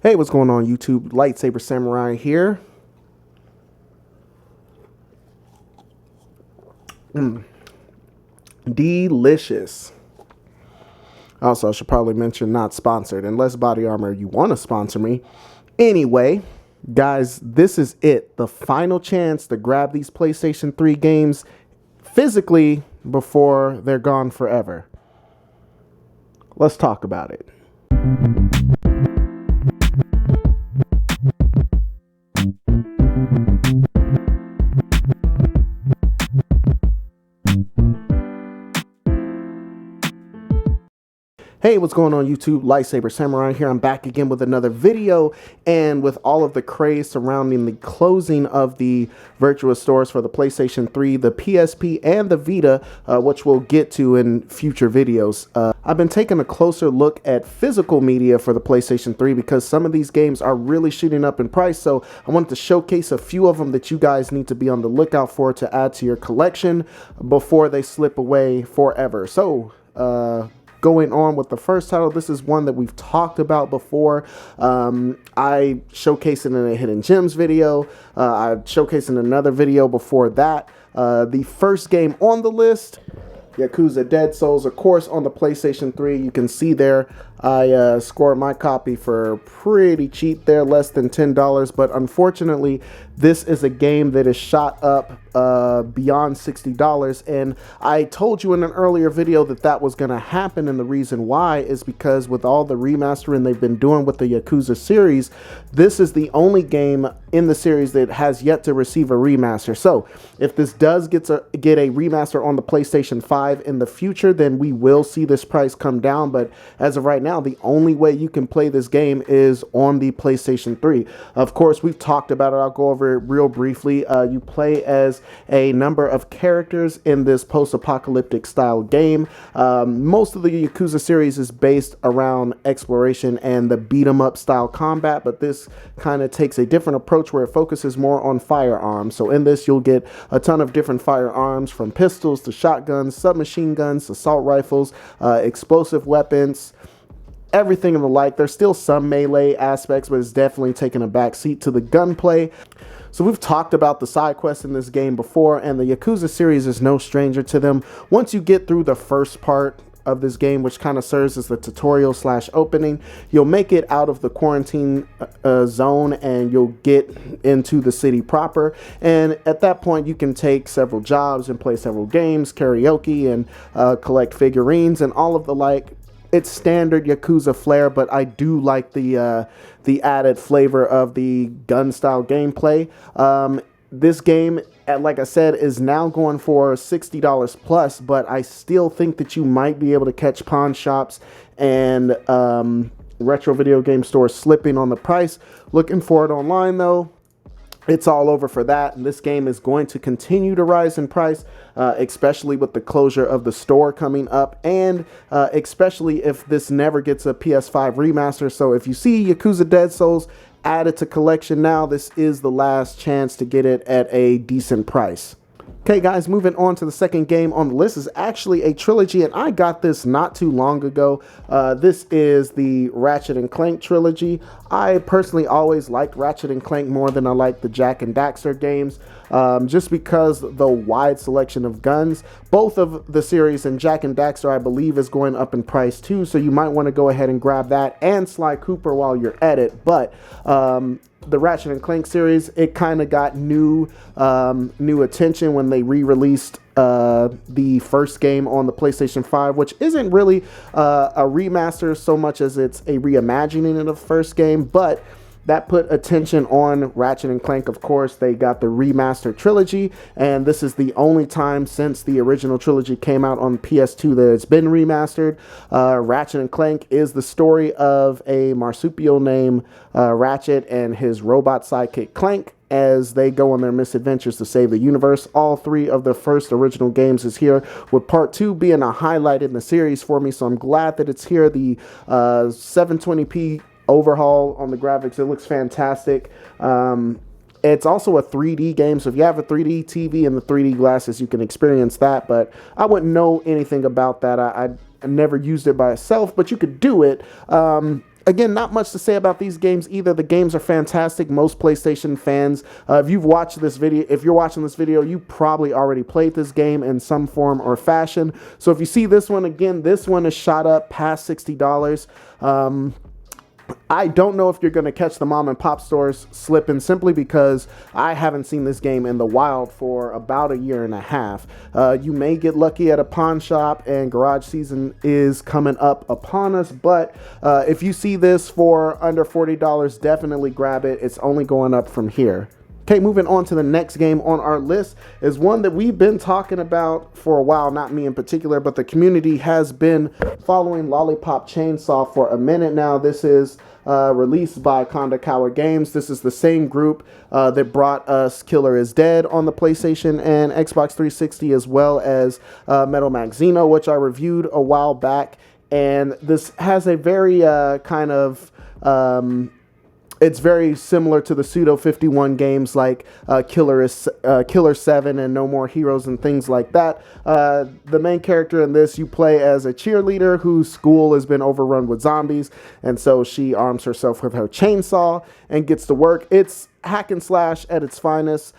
Hey, what's going on YouTube? Lightsaber Samurai here. Delicious. Also, I should probably mention not sponsored. Unless Body Armor, you want to sponsor me. Anyway, guys, this is it. The final chance to grab these PlayStation 3 games physically before they're gone forever. Let's talk about it. Hey, what's going on YouTube? Lightsaber Samurai here. I'm back again with another video, and with all of the craze surrounding the closing of the virtual stores for the PlayStation 3, the PSP, and the Vita, which we'll get to in future videos. I've been taking a closer look at physical media for the PlayStation 3 because some of these games are really shooting up in price, so I wanted to showcase a few of them that you guys need to be on the lookout for to add to your collection before they slip away forever. So, going on with the first title, this is one that we've talked about before. I showcased it in a Hidden Gems video. I showcased in another video before that. The first game on the list, Yakuza Dead Souls, of course, on the PlayStation 3. You can see there I scored my copy for pretty cheap there, less than $10. But unfortunately, this is a game that is shot up beyond $60. And I told you in an earlier video that that was going to happen. And the reason why is because with all the remastering they've been doing with the Yakuza series, this is the only game in the series that has yet to receive a remaster. So if this does get a remaster on the PlayStation 5 in the future, then we will see this price come down. But as of right now, the only way you can play this game is on the PlayStation 3. Of course, we've talked about it. I'll go over it real briefly. You play as a number of characters in this post-apocalyptic style game. Most of the Yakuza series is based around exploration and the beat-em-up style combat, but this kind of takes a different approach where it focuses more on firearms. So in this, you'll get a ton of different firearms, from pistols to shotguns, submachine guns, assault rifles, explosive weapons, everything and the like. There's still some melee aspects, but it's definitely taking a back seat to the gunplay. So we've talked about the side quests in this game before, and the Yakuza series is no stranger to them. Once you get through the first part of this game, which kind of serves as the tutorial / opening, you'll make it out of the quarantine zone and you'll get into the city proper. And at that point, you can take several jobs and play several games, karaoke, and collect figurines and all of the like. It's standard Yakuza flair, but I do like the added flavor of the gun style gameplay. This game, like I said, is now going for $60 plus, but I still think that you might be able to catch pawn shops and retro video game stores slipping on the price. Looking for it online though. It's all over for that, and this game is going to continue to rise in price, especially with the closure of the store coming up, and especially if this never gets a PS5 remaster. So if you see Yakuza Dead Souls added to collection now, this is the last chance to get it at a decent price. Okay guys, moving on to the second game on the list is actually a trilogy, and I got this not too long ago. This is the Ratchet and Clank trilogy. I personally always liked Ratchet and Clank more than I like the Jak and Daxter games, just because the wide selection of guns. Both of the series, and Jak and Daxter I believe is going up in price too, so you might want to go ahead and grab that and Sly Cooper while you're at it. But the Ratchet and Clank series, it kind of got new attention when they re-released the first game on the PlayStation 5, which isn't really a remaster so much as it's a reimagining of the first game, but that put attention on Ratchet and Clank. Of course, they got the remastered trilogy, and this is the only time since the original trilogy came out on PS2 that it's been remastered. Ratchet and Clank is the story of a marsupial named Ratchet and his robot sidekick Clank as they go on their misadventures to save the universe. All three of the first original games is here, with part 2 being a highlight in the series for me, so I'm glad that it's here. The 720p overhaul on the graphics, it looks fantastic. It's also a 3D game, so if you have a 3D TV and the 3D glasses, you can experience that, but I wouldn't know anything about that. I never used it by itself, but you could do it. again, not much to say about these games either. The games are fantastic. Most PlayStation fans, if you're watching this video, you probably already played this game in some form or fashion. So if you see this one, again, this one is shot up past $60. I don't know if you're going to catch the mom and pop stores slipping, simply because I haven't seen this game in the wild for about a year and a half. You may get lucky at a pawn shop, and garage season is coming up upon us. But if you see this for under $40, definitely grab it. It's only going up from here. Okay, moving on to the next game on our list is one that we've been talking about for a while, not me in particular, but the community has been following Lollipop Chainsaw for a minute now. This is released by Kondakawa Games. This is the same group that brought us Killer is Dead on the PlayStation and Xbox 360, as well as Metal Max Xeno, which I reviewed a while back. And this has a very kind of... it's very similar to the Pseudo 51 games like Killer 7 and No More Heroes and things like that. The main character in this, you play as a cheerleader whose school has been overrun with zombies, and so she arms herself with her chainsaw and gets to work. It's hack and slash at its finest.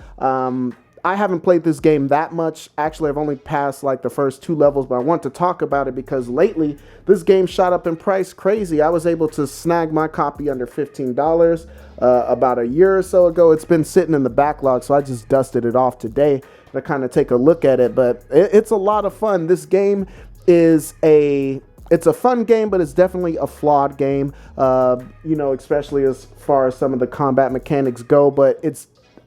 I haven't played this game that much. Actually, I've only passed like the first 2 levels, but I want to talk about it because lately this game shot up in price crazy. I was able to snag my copy under $15 about a year or so ago. It's been sitting in the backlog, so I just dusted it off today to kind of take a look at it. But it's a lot of fun. This game is it's a fun game, but it's definitely a flawed game, especially as far as some of the combat mechanics go. But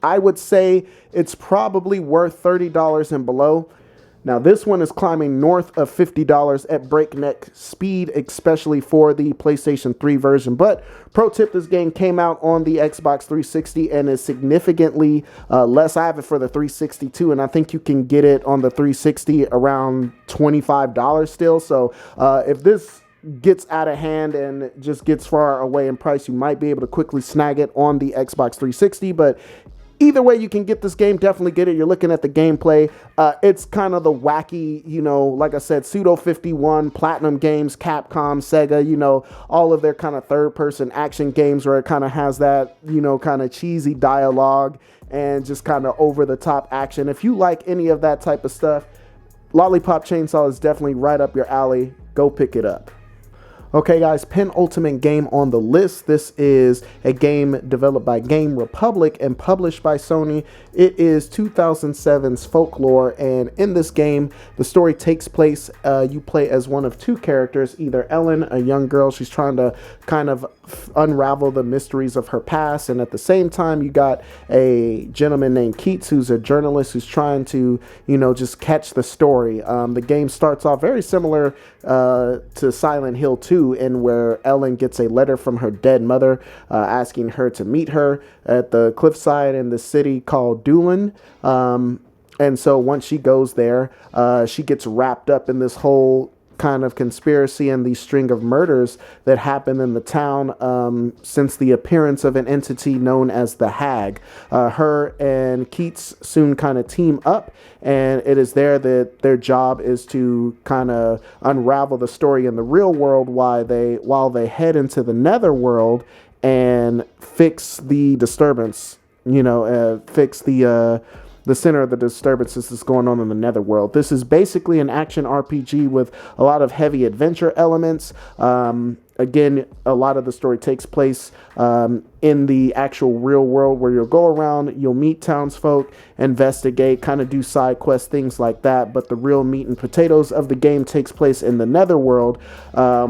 I would say it's probably worth $30 and below. Now, this one is climbing north of $50 at breakneck speed, especially for the PlayStation 3 version. But pro tip, this game came out on the Xbox 360 and is significantly less. I have it for the 360 too, and I think you can get it on the 360 around $25 still. So if this gets out of hand and just gets far away in price, you might be able to quickly snag it on the Xbox 360. But either way you can get this game, definitely get it. You're looking at the gameplay. It's kind of the wacky, like I said, Pseudo 51, Platinum Games, Capcom, Sega, all of their kind of third-person action games where it kind of has that, kind of cheesy dialogue and just kind of over-the-top action. If you like any of that type of stuff, Lollipop Chainsaw is definitely right up your alley. Go pick it up. Okay, guys, penultimate game on the list. This is a game developed by Game Republic and published by Sony. It is 2007's Folklore, and in this game, the story takes place, you play as one of 2 characters, either Ellen, a young girl. She's trying to kind of unravel the mysteries of her past, and at the same time, you got a gentleman named Keats, who's a journalist who's trying to, just catch the story. The game starts off very similar to Silent Hill 2, and where Ellen gets a letter from her dead mother asking her to meet her at the cliffside in the city called Doolin. And so once she goes there, she gets wrapped up in this whole kind of conspiracy and the string of murders that happen in the town since the appearance of an entity known as the Hag. Her and Keats soon kind of team up, and it is there that their job is to kind of unravel the story in the real world while they head into the netherworld and fix the disturbance, fix the center of the disturbances that's going on in the netherworld. This is basically an action RPG with a lot of heavy adventure elements. Again, a lot of the story takes place in the actual real world, where you'll go around, you'll meet townsfolk, investigate, kind of do side quests, things like that. But the real meat and potatoes of the game takes place in the netherworld,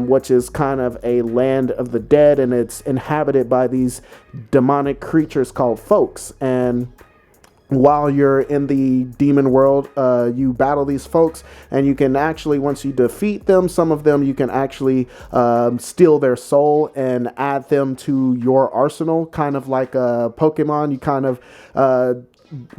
which is kind of a land of the dead, and it's inhabited by these demonic creatures called folks. And while you're in the demon world, you battle these folks, and you can actually, once you defeat them, some of them, you can actually steal their soul and add them to your arsenal, kind of like a Pokemon. You kind of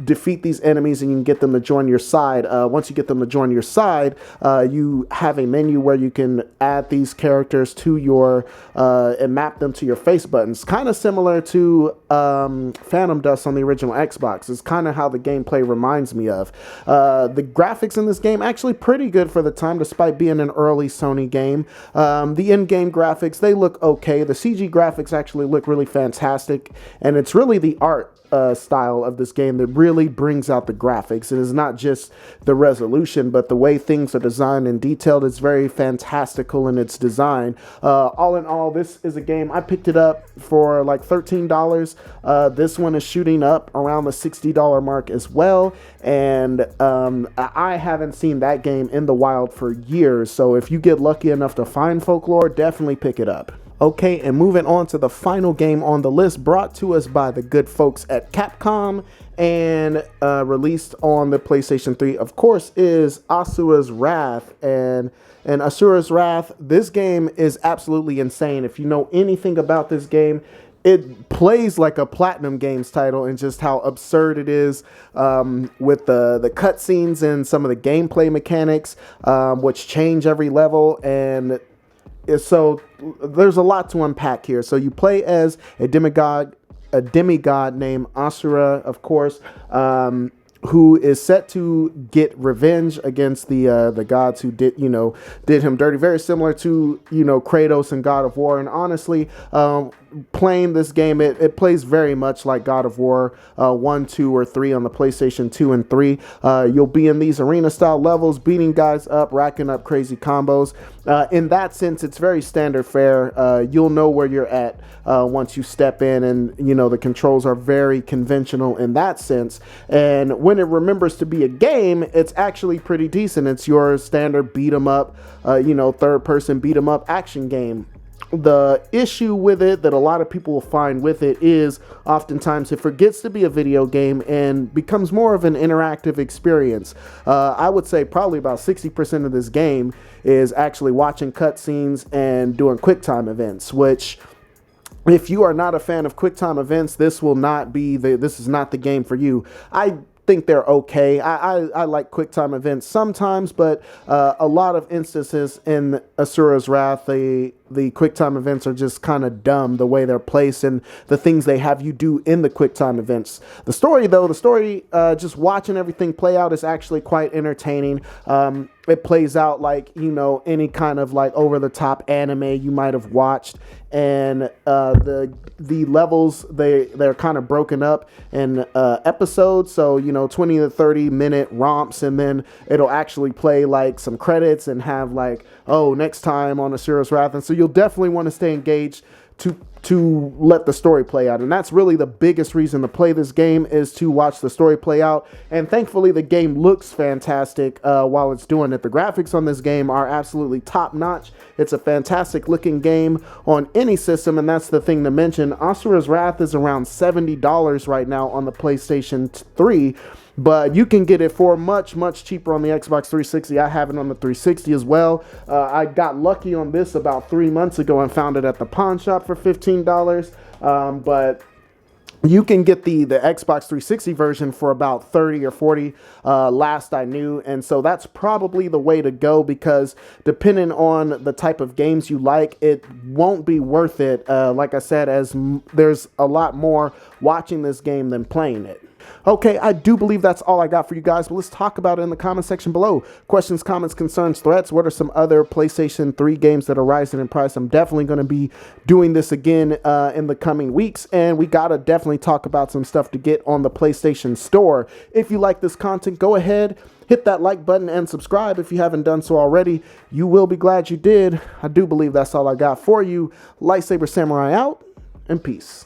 defeat these enemies and you can get them to join your side. Once you get them to join your side, you have a menu where you can add these characters to your and map them to your face buttons. Kind of similar to Phantom Dust on the original Xbox. It's kind of how the gameplay reminds me of. The graphics in this game actually pretty good for the time, despite being an early Sony game. The in-game graphics, they look okay. The CG graphics actually look really fantastic, and it's really the art style of this game that really brings out the graphics. It is not just the resolution, but the way things are designed and detailed. It's very fantastical in its design. All in all, this is a game, I picked it up for like $13. This one is shooting up around the $60 mark as well, and I haven't seen that game in the wild for years, so if you get lucky enough to find Folklore, definitely pick it up. Okay, and moving on to the final game on the list, brought to us by the good folks at Capcom and released on the PlayStation 3, of course, is Asuras Wrath. And Asuras Wrath, this game is absolutely insane. If you know anything about this game, it plays like a Platinum Games title, and just how absurd it is with the cutscenes and some of the gameplay mechanics, which change every level. And so there's a lot to unpack here. So you play as a demigod named Asura, of course, who is set to get revenge against the gods who did him dirty. Very similar to Kratos and God of War. And honestly, playing this game, it plays very much like God of War 1, 2, or 3 on the PlayStation 2 and 3. You'll be in these arena style levels, beating guys up, racking up crazy combos. In that sense, it's very standard fare. You'll know where you're at once you step in, and the controls are very conventional in that sense. And when it remembers to be a game, it's actually pretty decent. It's your standard beat 'em up, third person beat 'em up action game. The issue with it that a lot of people will find with it is oftentimes it forgets to be a video game and becomes more of an interactive experience. I would say probably about 60% of this game is actually watching cutscenes and doing QuickTime events, which, if you are not a fan of QuickTime events, this is not the game for you. I think they're okay. I like QuickTime events sometimes, but a lot of instances in Asuras Wrath, the QuickTime events are just kind of dumb, the way they're placed and the things they have you do in the QuickTime events. The story, just watching everything play out is actually quite entertaining. It plays out like, any kind of like over-the-top anime you might have watched. And the levels, they're kind of broken up in episodes. So, 20 to 30 minute romps, and then it'll actually play like some credits and have like, next time on Asuras Wrath. And so you'll definitely want to stay engaged to let the story play out. And that's really the biggest reason to play this game, is to watch the story play out. And thankfully, the game looks fantastic while it's doing it. The graphics on this game are absolutely top notch. It's a fantastic looking game on any system, and that's the thing to mention. Asuras Wrath is around $70 right now on the PlayStation 3. But you can get it for much, much cheaper on the Xbox 360. I have it on the 360 as well. I got lucky on this about 3 months ago and found it at the pawn shop for $15. But you can get the Xbox 360 version for about 30 or 40 last I knew. And so that's probably the way to go, because depending on the type of games you like, it won't be worth it. Like I said, as there's a lot more watching this game than playing it. Okay, I do believe that's all I got for you guys, but let's talk about it in the comment section below. Questions, comments, concerns, threats. What are some other PlayStation 3 games that are rising in price? I'm definitely going to be doing this again in the coming weeks, and we got to definitely talk about some stuff to get on the PlayStation Store. If you like this content, go ahead, hit that like button and subscribe if you haven't done so already. You will be glad you did. I do believe that's all I got for you. Lightsaber Samurai out, and peace.